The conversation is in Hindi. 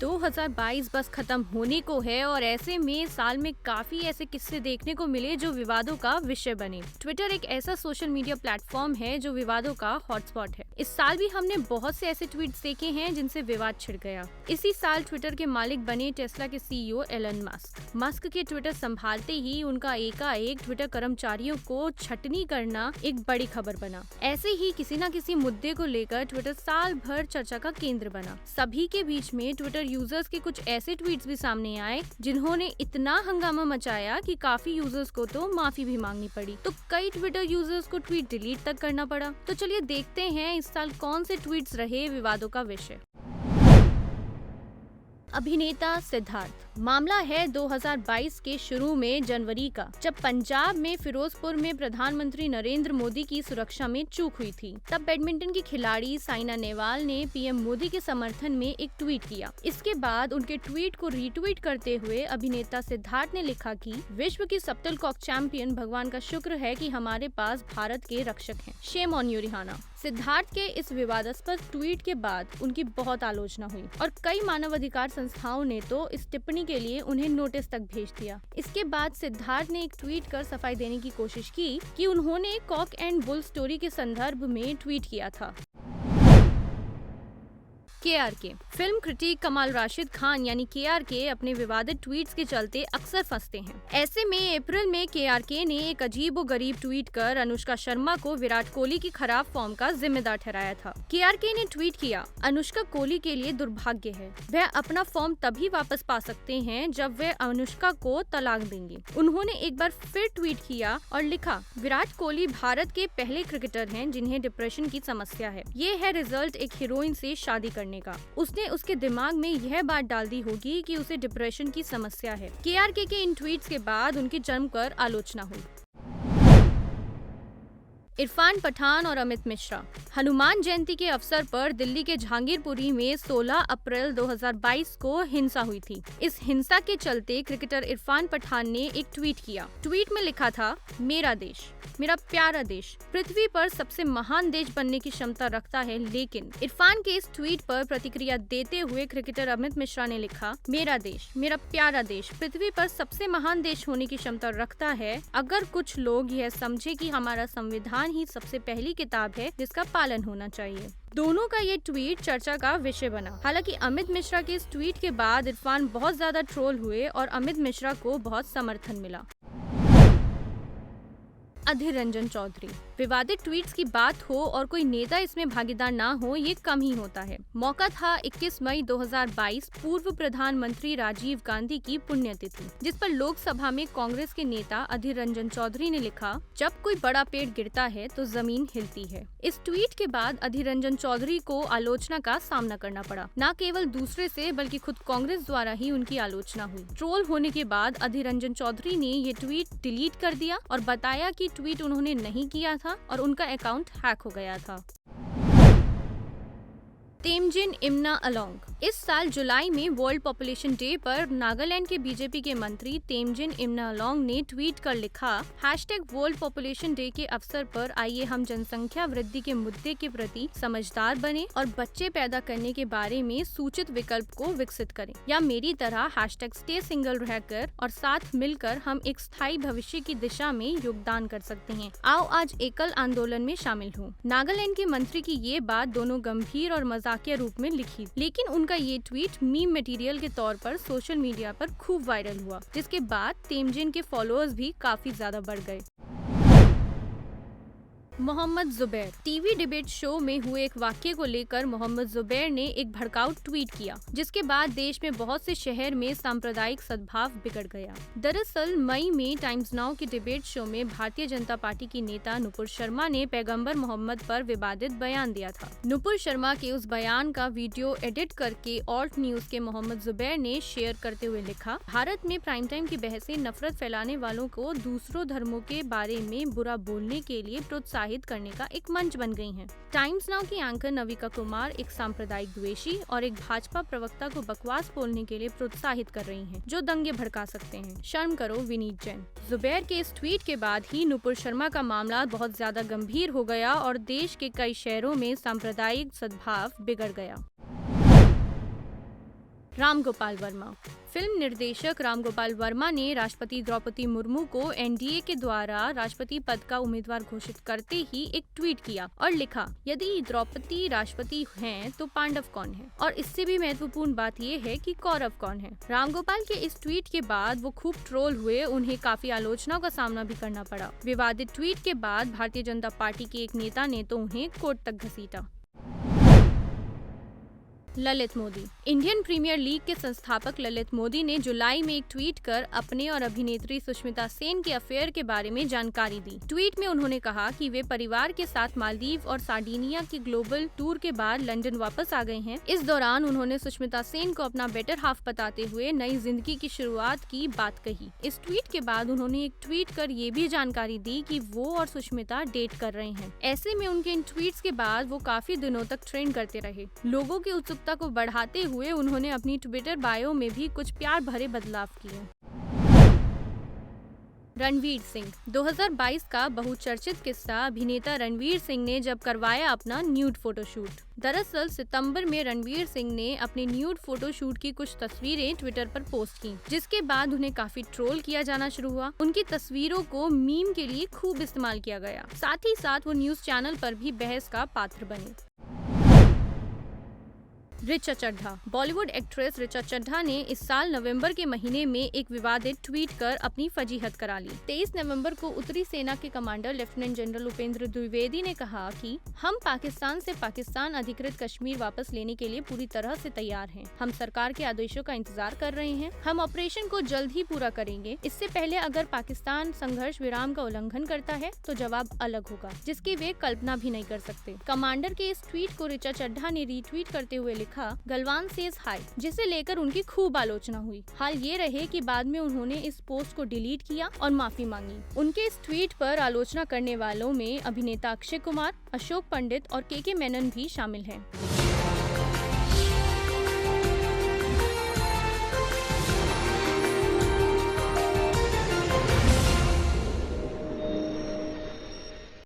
2022 बस खत्म होने को है और ऐसे में साल में काफी ऐसे किस्से देखने को मिले जो विवादों का विषय बने। ट्विटर एक ऐसा सोशल मीडिया प्लेटफॉर्म है जो विवादों का हॉटस्पॉट है। इस साल भी हमने बहुत से ऐसे ट्वीट्स देखे हैं जिनसे विवाद छिड़ गया। इसी साल ट्विटर के मालिक बने टेस्ला के सीईओ एलन मस्क के ट्विटर संभालते ही उनका एकाएक ट्विटर कर्मचारियों को छटनी करना एक बड़ी खबर बना। ऐसे ही किसी न किसी मुद्दे को लेकर ट्विटर साल भर चर्चा का केंद्र बना। सभी के बीच में ट्विटर यूजर्स के कुछ ऐसे ट्वीट्स भी सामने आए जिन्होंने इतना हंगामा मचाया कि काफी यूजर्स को तो माफी भी मांगनी पड़ी, तो कई ट्विटर यूजर्स को ट्वीट डिलीट तक करना पड़ा। तो चलिए देखते हैं इस साल कौन से ट्वीट्स रहे विवादों का विषय। अभिनेता सिद्धार्थ। मामला है 2022 के शुरू में जनवरी का, जब पंजाब में फिरोजपुर में प्रधानमंत्री नरेंद्र मोदी की सुरक्षा में चूक हुई थी। तब बैडमिंटन की खिलाड़ी साइना नेहवाल ने पीएम मोदी के समर्थन में एक ट्वीट किया। इसके बाद उनके ट्वीट को रीट्वीट करते हुए अभिनेता सिद्धार्थ ने लिखा कि विश्व की शटलकॉक चैंपियन भगवान का शुक्र है कि हमारे पास भारत के रक्षक हैं। Shame on you Rihanna. Siddharth के इस विवादास्पद ट्वीट के बाद उनकी बहुत आलोचना हुई और कई मानवाधिकार संस्थाओं ने तो इस टिप्पणी के लिए उन्हें नोटिस तक भेज दिया। इसके बाद सिद्धार्थ ने एक ट्वीट कर सफाई देने की कोशिश की कि उन्होंने कॉक एंड बुल स्टोरी के संदर्भ में ट्वीट किया था। KRK। फिल्म क्रिटिक कमाल राशिद खान यानी KRK अपने विवादित ट्वीट्स के चलते अक्सर फंसते हैं। ऐसे में अप्रैल में KRK ने एक अजीबोगरीब ट्वीट कर अनुष्का शर्मा को विराट कोहली की खराब फॉर्म का जिम्मेदार ठहराया था। KRK ने ट्वीट किया, अनुष्का कोहली के लिए दुर्भाग्य है, वह अपना फॉर्म तभी वापस पा सकते हैं जब वह अनुष्का को तलाक देंगे। उन्होंने एक बार फिर ट्वीट किया और लिखा, विराट कोहली भारत के पहले क्रिकेटर हैं जिन्हें डिप्रेशन की समस्या है। ये है रिजल्ट एक हीरोइन से शादी करने का। उसने उसके दिमाग में यह बात डाल दी होगी कि उसे डिप्रेशन की समस्या है। KRK के इन ट्वीट्स के बाद उनकी जमकर आलोचना हुई। इरफान पठान और अमित मिश्रा। हनुमान जयंती के अवसर पर दिल्ली के जहांगीरपुरी में 16 अप्रैल 2022 को हिंसा हुई थी। इस हिंसा के चलते क्रिकेटर इरफान पठान ने एक ट्वीट किया। ट्वीट में लिखा था, मेरा देश, मेरा प्यारा देश पृथ्वी पर सबसे महान देश बनने की क्षमता रखता है, लेकिन इरफान के इस ट्वीट पर प्रतिक्रिया देते हुए क्रिकेटर अमित मिश्रा ने लिखा, मेरा देश, मेरा प्यारा देश पृथ्वी पर सबसे महान देश होने की क्षमता रखता है। अगर कुछ लोग यह समझे कि हमारा संविधान ही सबसे पहली किताब है जिसका पालन होना चाहिए। दोनों का ये ट्वीट चर्चा का विषय बना। हालांकि अमित मिश्रा के इस ट्वीट के बाद इरफान बहुत ज्यादा ट्रोल हुए और अमित मिश्रा को बहुत समर्थन मिला। अधीर रंजन चौधरी। विवादित ट्वीट्स की बात हो और कोई नेता इसमें भागीदार ना हो, ये कम ही होता है। मौका था 21 मई 2022 पूर्व प्रधानमंत्री राजीव गांधी की पुण्यतिथि, जिस पर लोकसभा में कांग्रेस के नेता अधीर रंजन चौधरी ने लिखा, जब कोई बड़ा पेड़ गिरता है तो जमीन हिलती है। इस ट्वीट के बाद अधीर रंजन चौधरी को आलोचना का सामना करना पड़ा। न केवल दूसरे से बल्कि खुद कांग्रेस द्वारा ही उनकी आलोचना हुई। ट्रोल होने के बाद अधीर रंजन चौधरी ने ये ट्वीट डिलीट कर दिया और बताया कि ट्वीट उन्होंने नहीं किया था और उनका अकाउंट हैक हो गया था। तेमजिन इमना अलोंग। इस साल जुलाई में वर्ल्ड पॉपुलेशन डे पर नागालैंड के बीजेपी के मंत्री तेमजिन इमना अलोंग ने ट्वीट कर लिखा, #वर्ल्ड पॉपुलेशन डे के अवसर पर आइए हम जनसंख्या वृद्धि के मुद्दे के प्रति समझदार बने और बच्चे पैदा करने के बारे में सूचित विकल्प को विकसित करें, या मेरी तरह #स्टे सिंगल रहकर और साथ मिलकर हम एक स्थायी भविष्य की दिशा में योगदान कर सकते हैं। आओ आज एकल आंदोलन में शामिल हो। नागालैंड के मंत्री की ये बात दोनों गंभीर और मजाकिया रूप में लिखी, लेकिन उनका ये ट्वीट मीम मटेरियल के तौर पर सोशल मीडिया पर खूब वायरल हुआ, जिसके बाद तेमजिन के फॉलोअर्स भी काफी ज्यादा बढ़ गए। Mohammed Zubair. TV debate show में हुए एक वाक्य को लेकर मोहम्मद जुबैर ने एक भड़काऊ ट्वीट किया, जिसके बाद देश में बहुत से शहर में सांप्रदायिक सद्भाव बिगड़ गया। दरअसल मई में टाइम्स नाउ के डिबेट शो में भारतीय जनता पार्टी की नेता नुपुर शर्मा ने पैगंबर मोहम्मद पर विवादित बयान दिया था। नुपुर शर्मा के उस बयान का वीडियो एडिट करके ऑल्ट न्यूज के मोहम्मद जुबैर ने शेयर करते हुए लिखा, भारत में प्राइम टाइम की बहसें नफरत फैलाने वालों को दूसरों धर्मों के बारे में बुरा बोलने के लिए प्रोत्साहित करने का एक मंच बन गई हैं। टाइम्स नाउ की एंकर नविका कुमार एक सांप्रदायिक द्वेषी और एक भाजपा प्रवक्ता को बकवास बोलने के लिए प्रोत्साहित कर रही हैं, जो दंगे भड़का सकते हैं। शर्म करो विनीत जैन। जुबैर के इस ट्वीट के बाद ही नुपुर शर्मा का मामला बहुत ज्यादा गंभीर हो गया और देश के कई शहरों में सांप्रदायिक सद्भाव बिगड़ गया। राम गोपाल वर्मा। फिल्म निर्देशक राम गोपाल वर्मा ने राष्ट्रपति द्रौपदी मुर्मू को एनडीए के द्वारा राष्ट्रपति पद का उम्मीदवार घोषित करते ही एक ट्वीट किया और लिखा, यदि द्रौपदी राष्ट्रपति हैं तो पांडव कौन है, और इससे भी महत्वपूर्ण बात ये है कि कौरव कौन है। राम गोपाल के इस ट्वीट के बाद वो खूब ट्रोल हुए, उन्हें काफी आलोचनाओं का सामना भी करना पड़ा। विवादित ट्वीट के बाद भारतीय जनता पार्टी के एक नेता ने तो उन्हें कोर्ट तक घसीटा। Lalit Modi. Indian Premier League के संस्थापक ललित मोदी ने जुलाई में एक ट्वीट कर अपने और अभिनेत्री सुष्मिता सेन के अफेयर के बारे में जानकारी दी। ट्वीट में उन्होंने कहा कि वे परिवार के साथ मालदीव और सार्डिनिया के ग्लोबल टूर के बाद लंदन वापस आ गए हैं। इस दौरान उन्होंने सुष्मिता सेन को अपना बेटर हाफ बताते हुए नई जिंदगी की शुरुआत की बात कही। इस ट्वीट के बाद उन्होंने एक ट्वीट कर ये भी जानकारी दी कि वो और सुष्मिता डेट कर रहे हैं। ऐसे में उनके इन ट्वीट्स के बाद वो काफी दिनों तक ट्रेंड करते रहे। लोगों की उत्सुकता को बढ़ाते हुए उन्होंने अपनी ट्विटर बायो में भी कुछ प्यार भरे बदलाव किए। रणवीर सिंह। 2022 का बहुचर्चित किस्सा अभिनेता रणवीर सिंह ने जब करवाया अपना न्यूड फोटोशूट। दरअसल सितंबर में रणवीर सिंह ने अपने न्यूड फोटोशूट की कुछ तस्वीरें ट्विटर पर पोस्ट की, जिसके बाद उन्हें काफी ट्रोल किया जाना शुरू हुआ। उनकी तस्वीरों को मीम के लिए खूब इस्तेमाल किया गया। साथ ही साथ वो न्यूज चैनल पर भी बहस का पात्र बने। ऋचा चड्ढा। बॉलीवुड एक्ट्रेस ऋचा चड्ढा ने इस साल नवंबर के महीने में एक विवादित ट्वीट कर अपनी फजीहत करा ली। 23 नवंबर को उत्तरी सेना के commander lieutenant general Upendra Dwivedi ने कहा कि हम पाकिस्तान से पाकिस्तान अधिकृत कश्मीर वापस लेने के लिए पूरी तरह से तैयार हैं। हम सरकार के आदेशों का इंतजार कर रहे हैं। हम ऑपरेशन को जल्द ही पूरा करेंगे। इससे पहले अगर पाकिस्तान संघर्ष विराम का उल्लंघन करता है तो जवाब अलग होगा, जिसकी वे कल्पना भी नहीं कर सकते। कमांडर के इस ट्वीट को ऋचा चड्ढा ने रीट्वीट करते हुए लिखा, गलवान सेज हाय, जिसे लेकर उनकी खूब आलोचना हुई। हाल ये रहे कि बाद में उन्होंने इस पोस्ट को डिलीट किया और माफी मांगी। उनके इस ट्वीट पर आलोचना करने वालों में अभिनेता अक्षय कुमार, अशोक पंडित और के मेनन भी शामिल हैं।